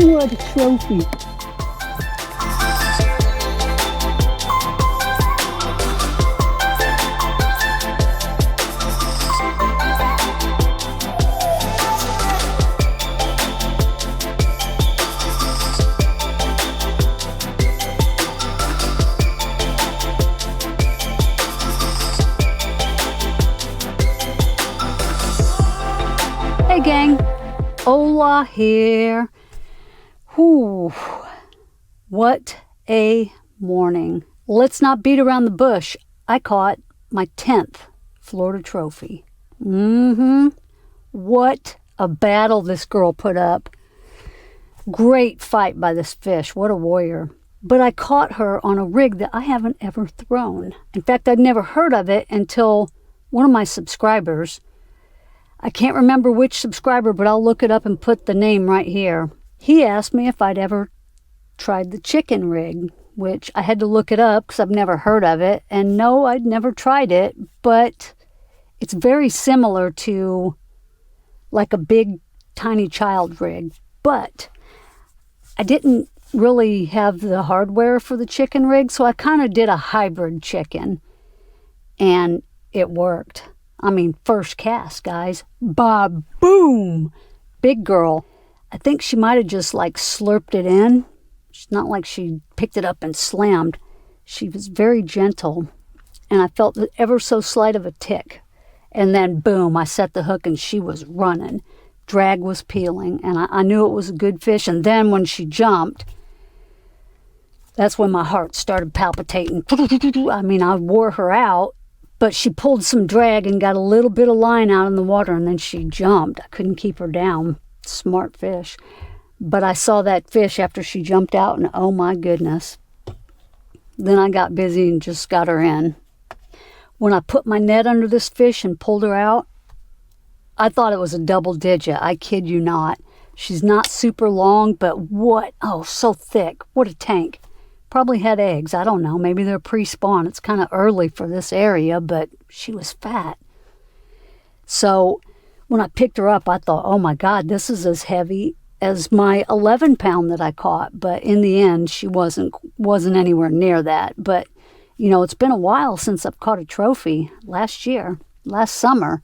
What a trophy. Hey gang, Ola here. Whew, what a morning. Let's not beat around the bush. I caught my 10th Florida trophy. What a battle this girl put up. Great fight by this fish. What a warrior. But I caught her on a rig that I haven't ever thrown. In fact, I'd never heard of it until one of my subscribers, I can't remember which subscriber, but I'll look it up and put the name right here. He asked me if I'd ever tried the chicken rig, which I had to look it up because I've never heard of it. And no, I'd never tried it, but it's very similar to like a big, tiny child rig. But I didn't really have the hardware for the chicken rig, so I kind of did a hybrid chicken, and it worked. I mean, first cast, guys. Ba-boom! Big girl. I think she might have just like slurped it in. It's not like she picked it up and slammed. She was very gentle, and I felt ever so slight of a tick. And then, boom, I set the hook, and she was running. Drag was peeling, and I knew it was a good fish. And then when she jumped, that's when my heart started palpitating. I mean, I wore her out. But she pulled some drag and got a little bit of line out in the water, and then she jumped. I couldn't keep her down. Smart fish. But I saw that fish after she jumped out, and oh my goodness. Then I got busy and just got her in. When I put my net under this fish and pulled her out, I thought it was a double digit. I kid you not. She's not super long, but what? Oh, so thick. What a tank. Probably had eggs. I don't know. Maybe they're pre-spawn. It's kind of early for this area, but she was fat. So when I picked her up, I thought, oh my God, this is as heavy as my 11-pound that I caught. But in the end, she wasn't anywhere near that. But, you know, it's been a while since I've caught a trophy. Last summer.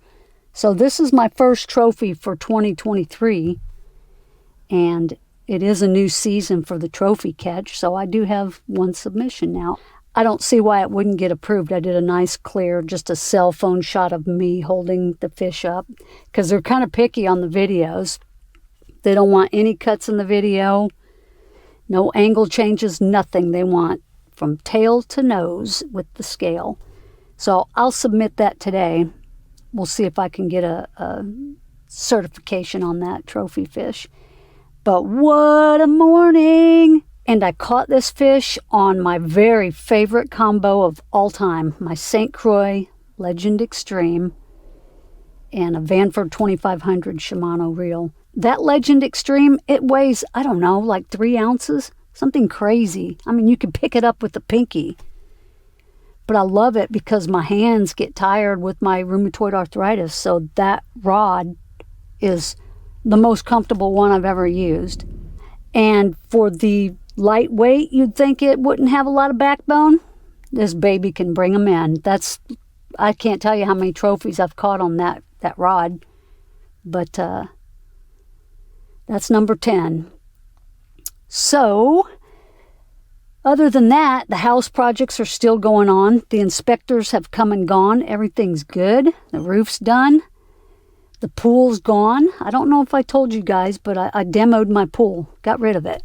So this is my first trophy for 2023. And it is a new season for the trophy catch, so I do have one submission now. I don't see why it wouldn't get approved. I did a nice clear, just a cell phone shot of me holding the fish up, because they're kind of picky on the videos. They don't want any cuts in the video, no angle changes, nothing. They want from tail to nose with the scale. So I'll submit that today. We'll see if I can get a certification on that trophy fish. But what a morning! And I caught this fish on my very favorite combo of all time, my St. Croix Legend Extreme and a Vanford 2500 Shimano reel. That Legend Extreme, it weighs, I don't know, like 3 ounces, something crazy. I mean, you can pick it up with the pinky. But I love it because my hands get tired with my rheumatoid arthritis, so that rod is the most comfortable one I've ever used. And for the lightweight, you'd think it wouldn't have a lot of backbone. This baby can bring them in. I can't tell you how many trophies I've caught on that rod. But that's number 10. So, other than that, the house projects are still going on. The inspectors have come and gone. Everything's good. The roof's done. The pool's gone. I don't know if I told you guys, but I demoed my pool. Got rid of it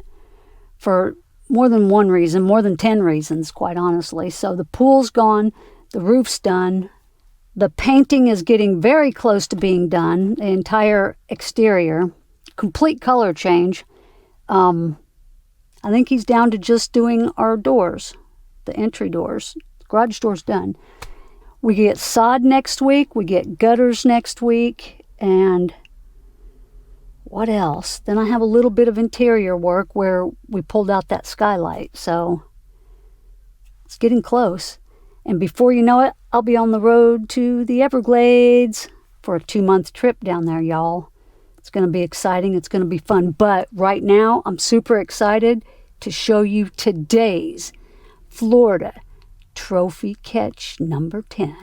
for more than one reason, more than 10 reasons, quite honestly. So the pool's gone. The roof's done. The painting is getting very close to being done. The entire exterior. Complete color change. I think he's down to just doing our doors. The entry doors. The garage door's done. We get sod next week. We get gutters next week. And what else? Then I have a little bit of interior work where we pulled out that skylight. So it's getting close. And before you know it, I'll be on the road to the Everglades for a 2-month trip down there, y'all. It's It's going to be exciting. It's going to be fun. But right now, I'm super excited to show you today's Florida trophy catch number 10.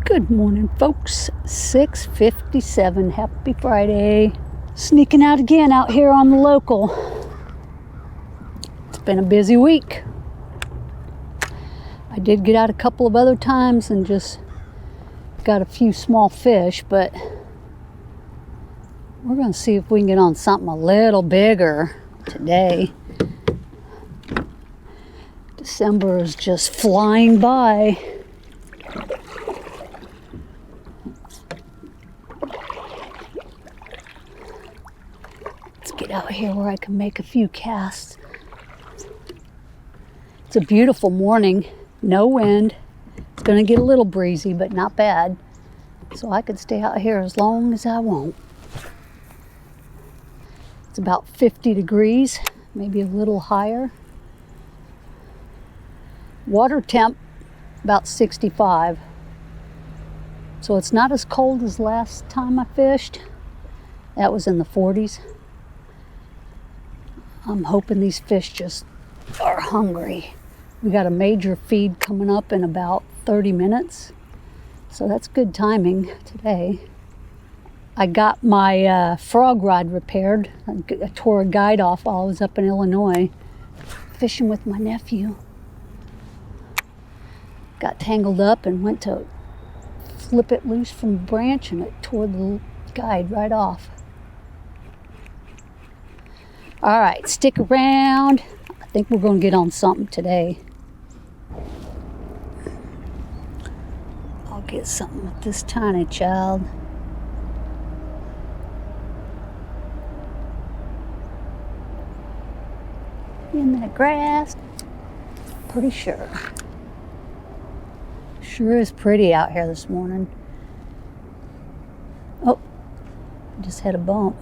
Good morning, folks. 6:57. Happy Friday. Sneaking out again out here on the local. It's been a busy week. I did get out a couple of other times and just got a few small fish, but we're going to see if we can get on something a little bigger today. December is just flying by. Let's get out here where I can make a few casts. It's a beautiful morning, no wind. It's going to get a little breezy, but not bad. So I could stay out here as long as I want. It's about 50 degrees, maybe a little higher. Water temp, about 65. So it's not as cold as last time I fished. That was in the 40s. I'm hoping these fish just are hungry. We got a major feed coming up in about 30 minutes. So that's good timing today. I got my frog rod repaired. I tore a guide off while I was up in Illinois fishing with my nephew. Got tangled up and went to flip it loose from the branch and it tore the guide right off. All right, stick around. I think we're going to get on something today. I'll get something with this tiny child. In that grass, pretty sure. Sure is pretty out here this morning. Oh, just had a bump.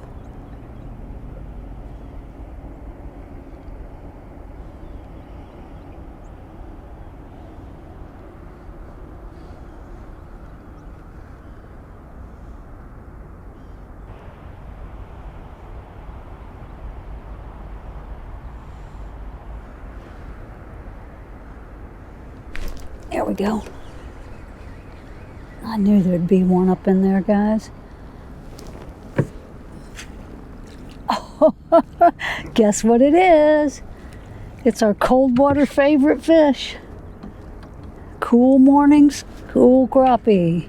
There we go. I knew there'd be one up in there, guys. Oh, guess what it is? It's our cold water favorite fish. Cool mornings, cool crappie.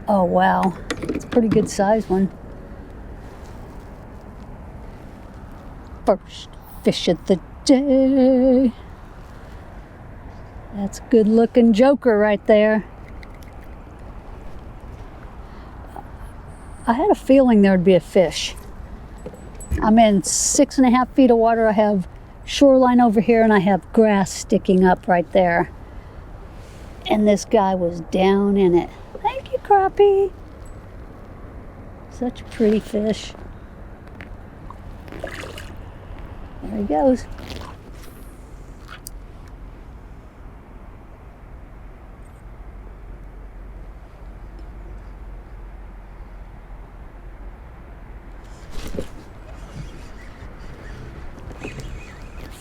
Oh, wow. It's a pretty good size one. First fish of the day. That's a good looking joker right there. I had a feeling there'd be a fish. I'm in 6.5 feet of water. I have shoreline over here and I have grass sticking up right there. And this guy was down in it. Thank you, crappie. Such a pretty fish. There he goes.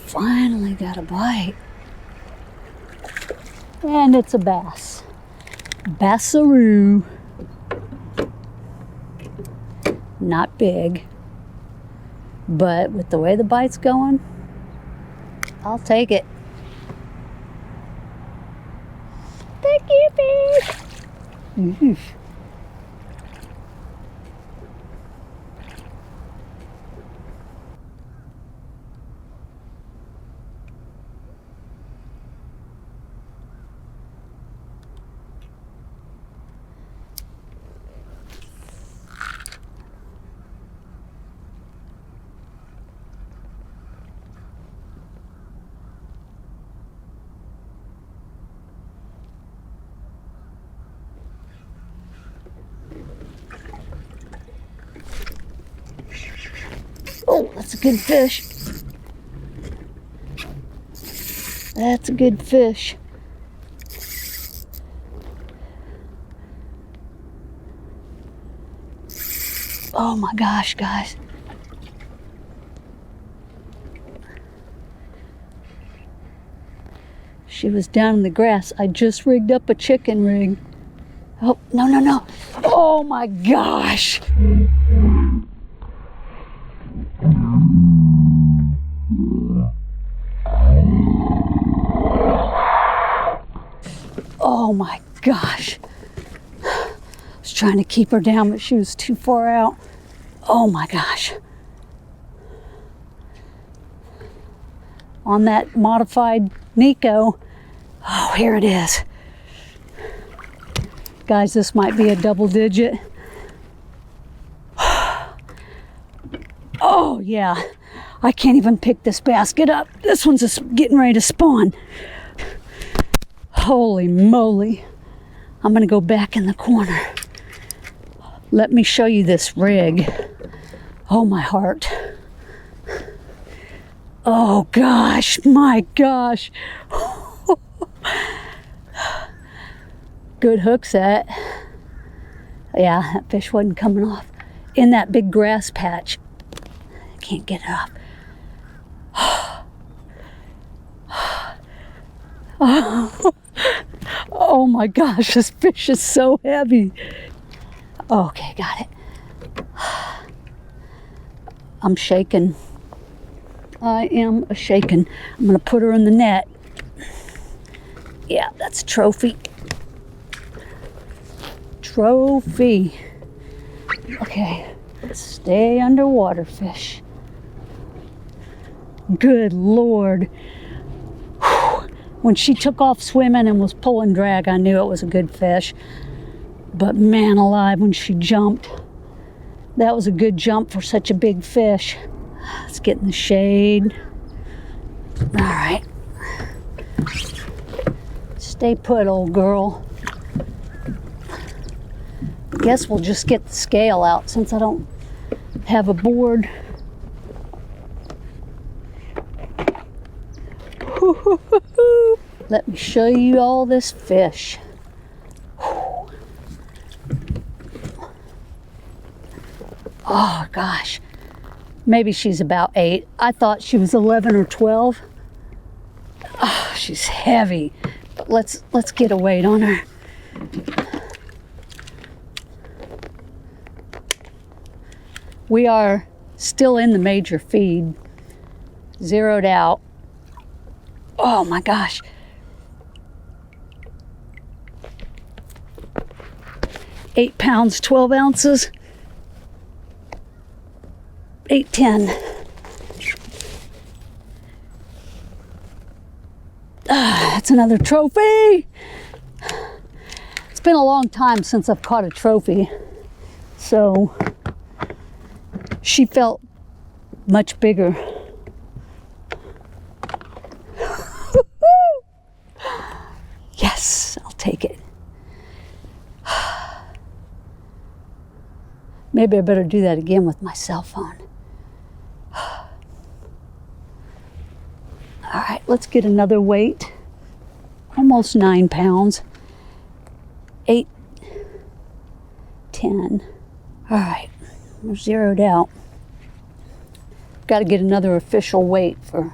Finally got a bite. And it's a bass. Bassaroo. Not big. But with the way the bite's going, I'll take it. Thank you, fish. Oof. Oh, that's a good fish. That's a good fish. Oh my gosh, guys. She was down in the grass. I just rigged up a chicken rig. Oh, no, no, no. Oh my gosh. Oh my gosh. I was trying to keep her down, but she was too far out. Oh my gosh. On that modified Nico. Oh, here it is. Guys, this might be a double digit. Oh yeah. I can't even pick this basket up. This one's just getting ready to spawn. Holy moly. I'm gonna go back in the corner. Let me show you this rig. Oh, my heart. Oh gosh, my gosh. Good hook set. Yeah, that fish wasn't coming off. In that big grass patch. I can't get it off. Oh my gosh, this fish is so heavy. Okay, got it. I'm shaking. I am a shaking. I'm gonna put her in the net. Yeah, that's a trophy. Trophy. Okay, stay underwater, fish. Good Lord. When she took off swimming and was pulling drag, I knew it was a good fish. But man alive, when she jumped, that was a good jump for such a big fish. Let's get in the shade. All right. Stay put, old girl. Guess we'll just get the scale out since I don't have a board. Let me show you all this fish. Oh gosh, maybe she's about 8. I thought she was 11 or 12. Oh, she's heavy, but let's get a weight on her. We are still in the major feed, zeroed out. Oh my gosh. £8, 12 ounces. 810. That's another trophy. It's been a long time since I've caught a trophy, so she felt much bigger. Yes, I'll take it. Maybe I better do that again with my cell phone. All right, let's get another weight. Almost 9 pounds. 8, 10. All right, we're zeroed out. Got to get another official weight for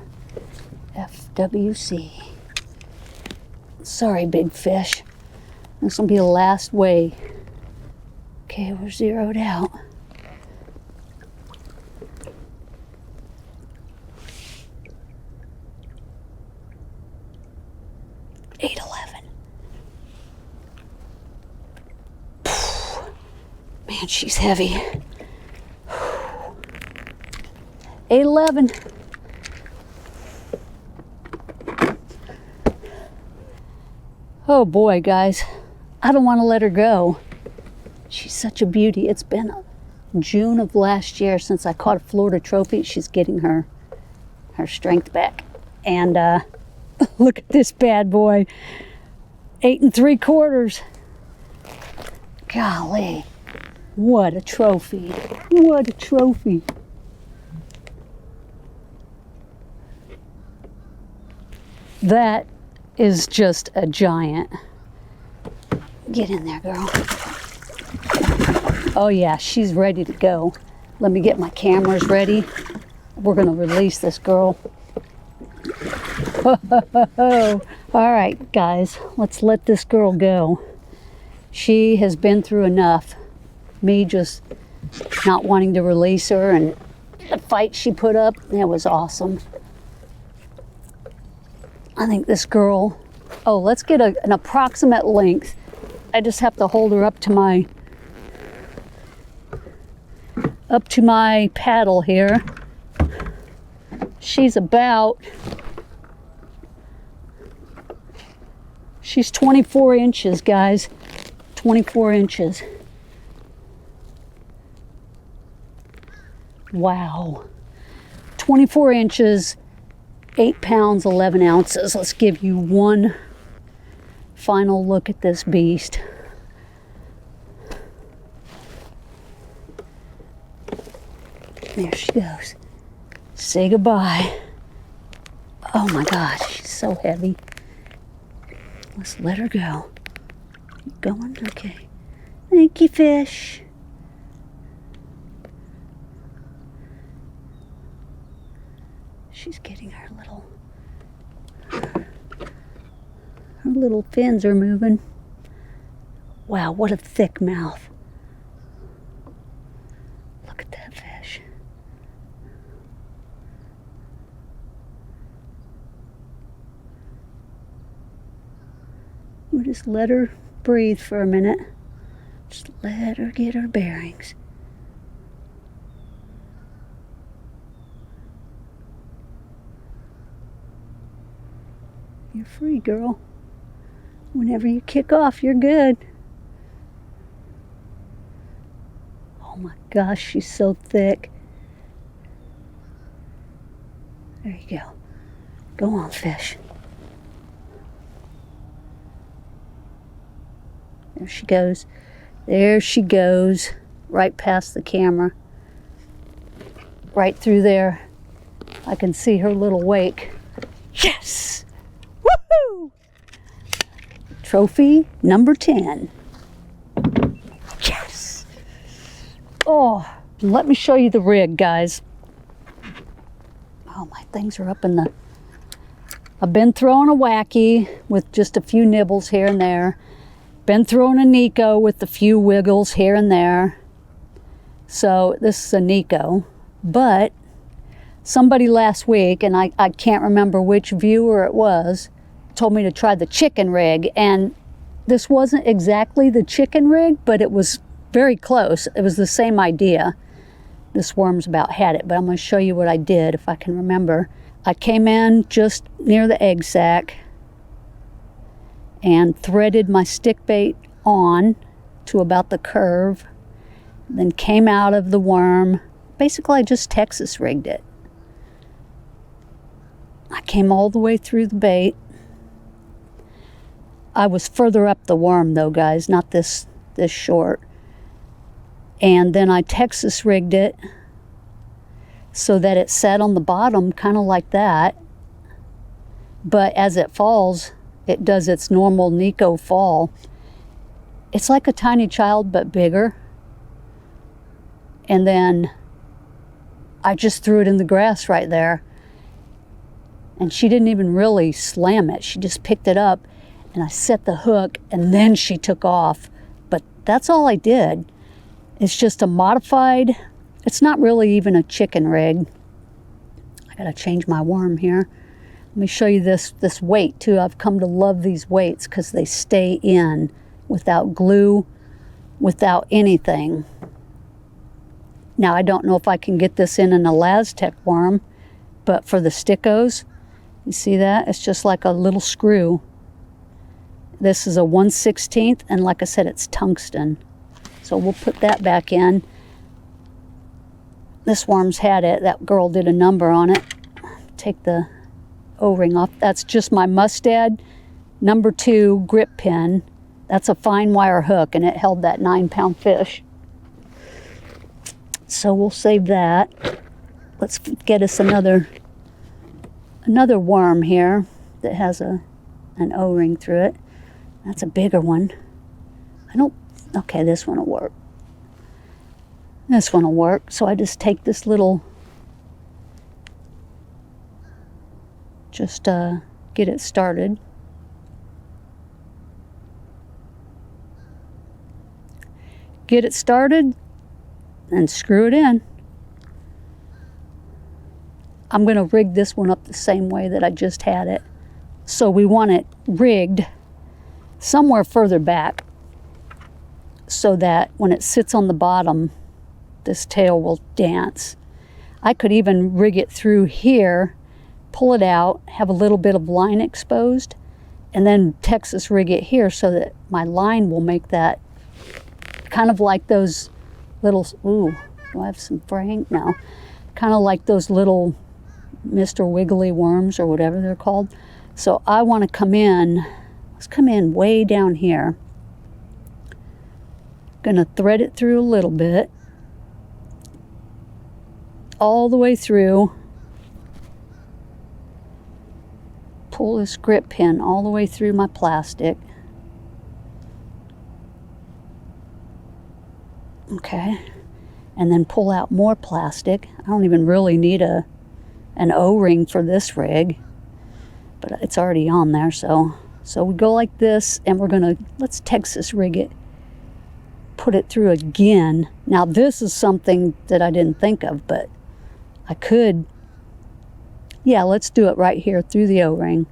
FWC. Sorry, big fish. This will be the last weigh. Okay, we're zeroed out. Man, she's heavy. 811. Oh boy, guys. I don't want to let her go. She's such a beauty. It's been June of last year since I caught a Florida trophy. She's getting her strength back. And look at this bad boy. 8 3/4. Golly. What a trophy. What a trophy. That is just a giant. Get in there, girl. Oh yeah, she's ready to go. Let me get my cameras ready. We're gonna release this girl. All right, guys, let's let this girl go. She has been through enough. Me just not wanting to release her, and the fight she put up, that was awesome. I think this girl, oh, let's get an approximate length. I just have to hold her up to my paddle here. She's 24 inches, guys. 24 inches. Wow. 24 inches, 8 pounds, 11 ounces. Let's give you one final look at this beast. There she goes. Say goodbye. Oh my gosh, she's so heavy. Let's let her go. You going? Okay. Thank you, fish. She's getting her little fins are moving. Wow, what a thick mouth. Look at that fish. We'll just let her breathe for a minute. Just let her get her bearings. You're free, girl. Whenever you kick off, you're good. Oh my gosh, she's so thick. There you go. Go on, fish. There she goes. There she goes. Right past the camera. Right through there. I can see her little wake. Yes! Woohoo! Trophy number 10. Yes! Oh, let me show you the rig, guys. Oh, my things are up in the... I've been throwing a wacky with just a few nibbles here and there. Been throwing a Nico with a few wiggles here and there. So this is a Nico. But somebody last week, and I can't remember which viewer it was, told me to try the chicken rig, and this wasn't exactly the chicken rig, but it was very close. It was the same idea. This worm's about had it, but I'm going to show you what I did if I can remember. I came in just near the egg sac and threaded my stick bait on to about the curve, then came out of the worm. Basically, I just Texas rigged it. I came all the way through the bait. I was further up the worm though, guys, not this short. And then I Texas rigged it so that it sat on the bottom kind of like that. But as it falls, it does its normal Nico fall. It's like a tiny child, but bigger. And then I just threw it in the grass right there. And she didn't even really slam it. She just picked it up, and I set the hook, and then she took off. But that's all I did. It's just a modified, it's not really even a chicken rig. I gotta change my worm here. Let me show you this weight too. I've come to love these weights because they stay in without glue, without anything. Now, I don't know if I can get this in an Elastec worm, but for the stickos, you see that? It's just like a little screw. This is a 1/16, and like I said, it's tungsten. So we'll put that back in. This worm's had it. That girl did a number on it. Take the O-ring off. That's just my Mustad number 2 grip pin. That's a fine wire hook, and it held that 9-pound fish. So we'll save that. Let's get us another worm here that has an O-ring through it. That's a bigger one. Okay, this one will work. This one will work. So I just take this little, just get it started. Get it started and screw it in. I'm going to rig this one up the same way that I just had it. So we want it rigged somewhere further back so that when it sits on the bottom, this tail will dance. I could even rig it through here, pull it out, have a little bit of line exposed, and then Texas rig it here so that my line will make that kind of like those little, ooh, do I have some fraying? No. Kind of like those little Mr. Wiggly worms or whatever they're called. So I want to come in, let's come in way down here. Gonna thread it through a little bit. All the way through. Pull this grip pin all the way through my plastic. Okay, and then pull out more plastic. I don't even really need an O-ring for this rig, but it's already on there. So we go like this, and we're gonna, let's Texas rig it, put it through again. Now this is something that I didn't think of, but I could, yeah, let's do it right here through the O-ring.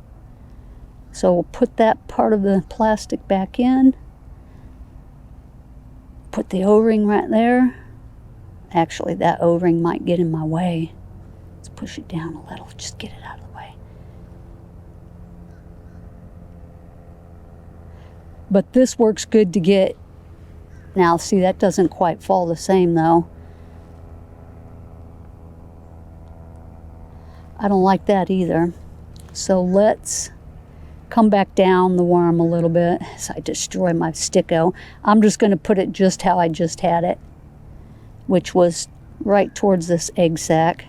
So we'll put that part of the plastic back in. Put the O-ring right there. Actually, that O-ring might get in my way. Let's push it down a little, just get it out of the way. But this works good to get. Now, see, that doesn't quite fall the same though. I don't like that either. So let's come back down the worm a little bit as I destroy my sticko. I'm just going to put it just how I just had it, which was right towards this egg sac.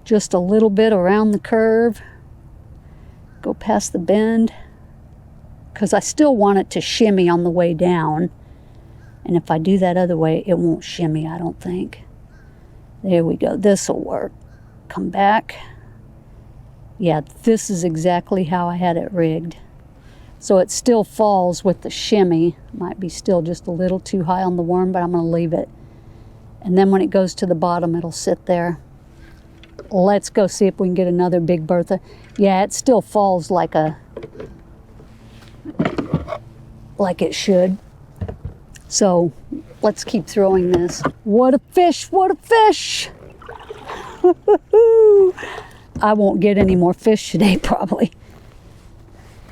Just a little bit around the curve. Go past the bend, because I still want it to shimmy on the way down. And if I do that other way, it won't shimmy, I don't think. There we go. This will work. Come back. Yeah, this is exactly how I had it rigged. So it still falls with the shimmy. Might be still just a little too high on the worm, but I'm going to leave it. And then when it goes to the bottom, it'll sit there. Let's go see if we can get another Big Bertha. Yeah, it still falls like it should. So let's keep throwing this. What a fish, what a fish! I won't get any more fish today probably,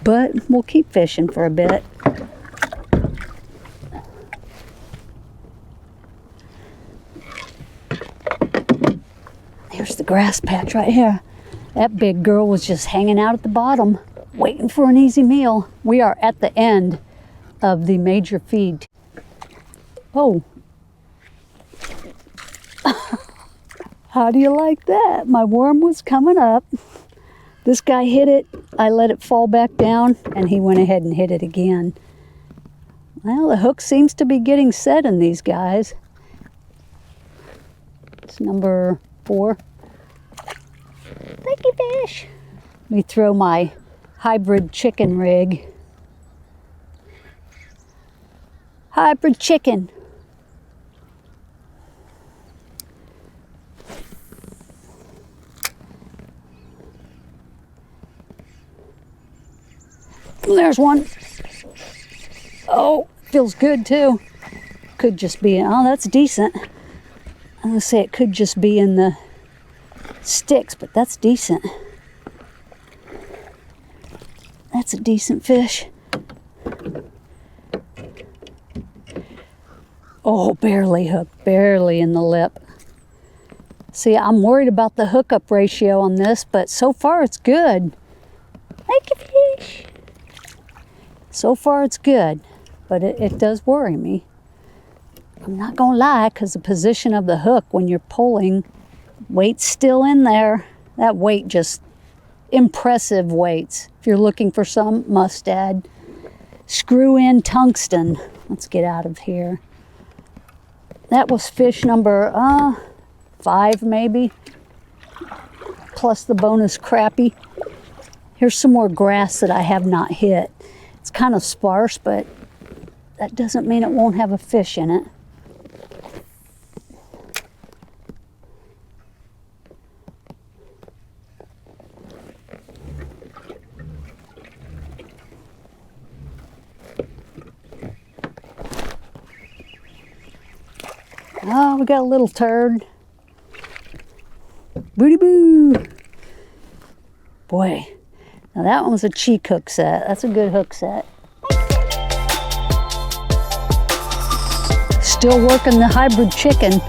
but we'll keep fishing for a bit. Here's the grass patch right here. That big girl was just hanging out at the bottom, waiting for an easy meal. We are at the end of the major feed. Oh. How do you like that? My worm was coming up. This guy hit it. I let it fall back down, and he went ahead and hit it again. Well, the hook seems to be getting set in these guys. It's number 4. Thank you, fish. Let me throw my hybrid chicken rig. Hybrid chicken. There's one. Oh, feels good too. Could just be, oh, that's decent. I'm gonna say it could just be in the sticks, but that's decent. That's a decent fish. Oh, barely hooked, barely in the lip. See, I'm worried about the hookup ratio on this, but so far it's good. Thank you, fish. So far it's good, but it does worry me. I'm not gonna lie, because the position of the hook when you're pulling, weight's still in there. That weight, just impressive weights. If you're looking for some, must add. Screw in tungsten. Let's get out of here. That was fish number 5 maybe, plus the bonus crappie. Here's some more grass that I have not hit. It's kind of sparse, but that doesn't mean it won't have a fish in it. Oh, we got a little turd. Booty boo. Boy, now that one was a cheek hook set. That's a good hook set. Still working the hybrid chicken.